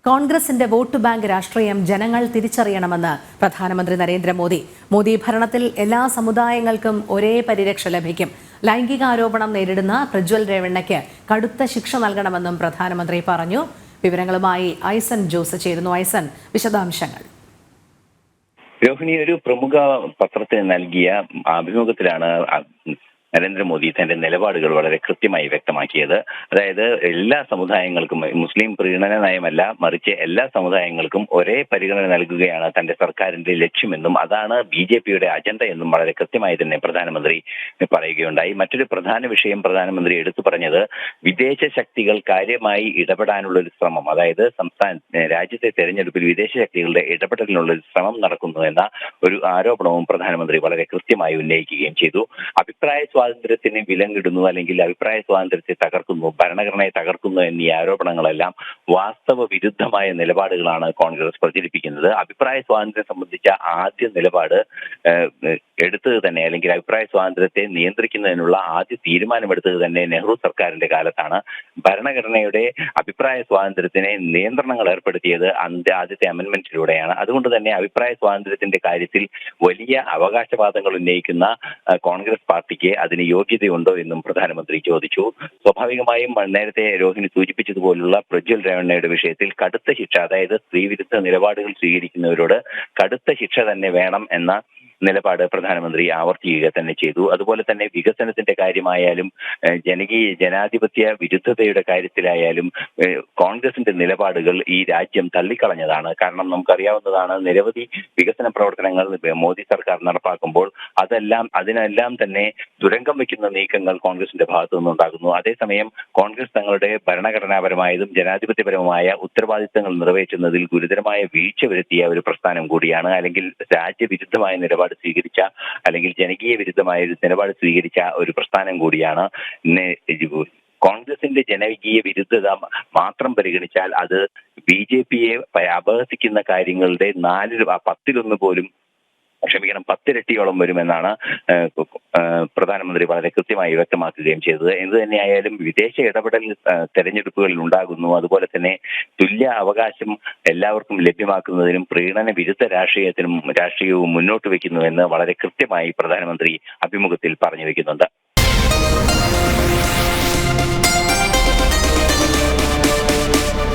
കോൺഗ്രസിന്റെ vote bank രാഷ്ട്രീയം ജനങ്ങൾ തിരിച്ചറിയണമെന്ന് പ്രധാനമന്ത്രി നരേന്ദ്രമോദി. മോദി ഭരണത്തിൽ എല്ലാ സമുദായങ്ങൾക്കും ഒരേ പരിരക്ഷ ലഭിക്കും. ലൈംഗികാരോപണം നേരിടുന്ന പ്രജ്വൽ രേവണ്ണയ്ക്ക് കടുത്ത ശിക്ഷ നൽകണമെന്നും പ്രധാനമന്ത്രി പറഞ്ഞു. വിവരങ്ങളുമായി ഐസൻ ജോസ് ചേരുന്നു. ഐസൻ, വിശദാംശങ്ങൾ. രോഹിണി, ഒരു പ്രമുഖ പത്രത്തിന് നൽകിയ അഭിമുഖത്തിലാണ് നരേന്ദ്രമോദി തന്റെ നിലപാടുകൾ വളരെ കൃത്യമായി വ്യക്തമാക്കിയത്. അതായത് എല്ലാ സമുദായങ്ങൾക്കും, മുസ്ലിം പ്രീണന നയമല്ല, മറിച്ച് എല്ലാ സമുദായങ്ങൾക്കും ഒരേ പരിഗണന നൽകുകയാണ് തന്റെ സർക്കാരിന്റെ ലക്ഷ്യമെന്നും അതാണ് BJPയുടെ അജണ്ട എന്നും വളരെ കൃത്യമായി തന്നെ പ്രധാനമന്ത്രി പറയുകയുണ്ടായി. മറ്റൊരു പ്രധാന വിഷയം പ്രധാനമന്ത്രി എടുത്തു പറഞ്ഞത് വിദേശ ശക്തികൾ കാര്യമായി ഇടപെടാനുള്ള ഒരു ശ്രമം, അതായത് രാജ്യത്തെ തെരഞ്ഞെടുപ്പിൽ വിദേശ ശക്തികളുടെ ഇടപെടലിനുള്ള ഒരു ശ്രമം നടക്കുന്നു എന്ന ഒരു ആരോപണവും പ്രധാനമന്ത്രി വളരെ കൃത്യമായി ഉന്നയിക്കുകയും ചെയ്തു. അഭിപ്രായ സ്വാതന്ത്ര്യത്തിന് വിലങ്ങിടുന്നു, അല്ലെങ്കിൽ അഭിപ്രായ സ്വാതന്ത്ര്യത്തെ തകർക്കുന്നു, ഭരണഘടനയെ തകർക്കുന്നു എന്നീ ആരോപണങ്ങളെല്ലാം വാസ്തവ വിരുദ്ധമായ നിലപാടുകളാണ് കോൺഗ്രസ് പ്രചരിപ്പിക്കുന്നത്. അഭിപ്രായ സ്വാതന്ത്ര്യം സംബന്ധിച്ച ആദ്യ നിലപാട് എടുത്തത് തന്നെ, അല്ലെങ്കിൽ അഭിപ്രായ സ്വാതന്ത്ര്യത്തെ നിയന്ത്രിക്കുന്നതിനുള്ള ആദ്യ തീരുമാനമെടുത്തത് തന്നെ നെഹ്റു സർക്കാരിന്റെ കാലത്താണ്. ഭരണഘടനയുടെ അഭിപ്രായ സ്വാതന്ത്ര്യത്തിന് നിയന്ത്രണങ്ങൾ ഏർപ്പെടുത്തിയത് ആദ്യത്തെ അമെന്റ്മെന്റിലൂടെയാണ്. അതുകൊണ്ട് തന്നെ അഭിപ്രായ സ്വാതന്ത്ര്യത്തിന്റെ കാര്യത്തിൽ വലിയ അവകാശവാദങ്ങൾ ഉന്നയിക്കുന്ന കോൺഗ്രസ് പാർട്ടിക്ക് അതിന് യോഗ്യതയുണ്ടോ എന്നും പ്രധാനമന്ത്രി ചോദിച്ചു. സ്വാഭാവികമായും നേരത്തെ രോഹിണി സൂചിപ്പിച്ചതുപോലുള്ള പ്രജ്വൽ രേവണ്ണയുടെ വിഷയത്തിൽ കടുത്ത ശിക്ഷ, അതായത് സ്ത്രീവിരുദ്ധ നിലപാടുകൾ സ്വീകരിക്കുന്നവരോട് കടുത്ത ശിക്ഷ തന്നെ വേണം എന്ന നിലപാട് പ്രധാനമന്ത്രി ആവർത്തിക്കുക തന്നെ ചെയ്തു. അതുപോലെ തന്നെ വികസനത്തിന്റെ കാര്യമായാലും ജനാധിപത്യ വിരുദ്ധതയുടെ കാര്യത്തിലായാലും കോൺഗ്രസിന്റെ നിലപാടുകൾ ഈ രാജ്യം തള്ളിക്കളഞ്ഞതാണ്. കാരണം നമുക്കറിയാവുന്നതാണ്, നിരവധി വികസന പ്രവർത്തനങ്ങൾ മോദി സർക്കാർ നടപ്പാക്കുമ്പോൾ അതിനെല്ലാം തന്നെ തുരങ്കം വയ്ക്കുന്ന നീക്കങ്ങൾ കോൺഗ്രസിന്റെ ഭാഗത്തു നിന്നുണ്ടാകുന്നു. അതേസമയം കോൺഗ്രസ് തങ്ങളുടെ ഭരണഘടനാപരമായതും ജനാധിപത്യപരമായ ഉത്തരവാദിത്തങ്ങൾ നിറവേറ്റുന്നതിൽ ഗുരുതരമായ വീഴ്ച വരുത്തിയ ഒരു പ്രസ്ഥാനം കൂടിയാണ്. അല്ലെങ്കിൽ രാജ്യവിരുദ്ധമായ നിലപാട് സ്വീകരിച്ച, അല്ലെങ്കിൽ ജനകീയ വിരുദ്ധമായ ഒരു നിലപാട് സ്വീകരിച്ച ഒരു പ്രസ്ഥാനം കൂടിയാണ്. കോൺഗ്രസിന്റെ ജനകീയ വിരുദ്ധത മാത്രം പരിഗണിച്ചാൽ അത് BJPയെ അപഹസിക്കുന്ന കാര്യങ്ങളുടെ 10 പോലും 10 ഇരട്ടിയോളം വരുമെന്നാണ് പ്രധാനമന്ത്രി വളരെ കൃത്യമായി വ്യക്തമാക്കുകയും ചെയ്തത്. എന്ത് തന്നെയായാലും വിദേശ ഇടപെടൽ തെരഞ്ഞെടുപ്പുകളിൽ ഉണ്ടാകുന്നു. അതുപോലെ തന്നെ തുല്യ അവകാശം എല്ലാവർക്കും ലഭ്യമാക്കുന്നതിനും പ്രീണന വിരുദ്ധ രാഷ്ട്രീയവും മുന്നോട്ട് വെക്കുന്നുവെന്ന് വളരെ കൃത്യമായി പ്രധാനമന്ത്രി അഭിമുഖത്തിൽ പറഞ്ഞു വെക്കുന്നുണ്ട്.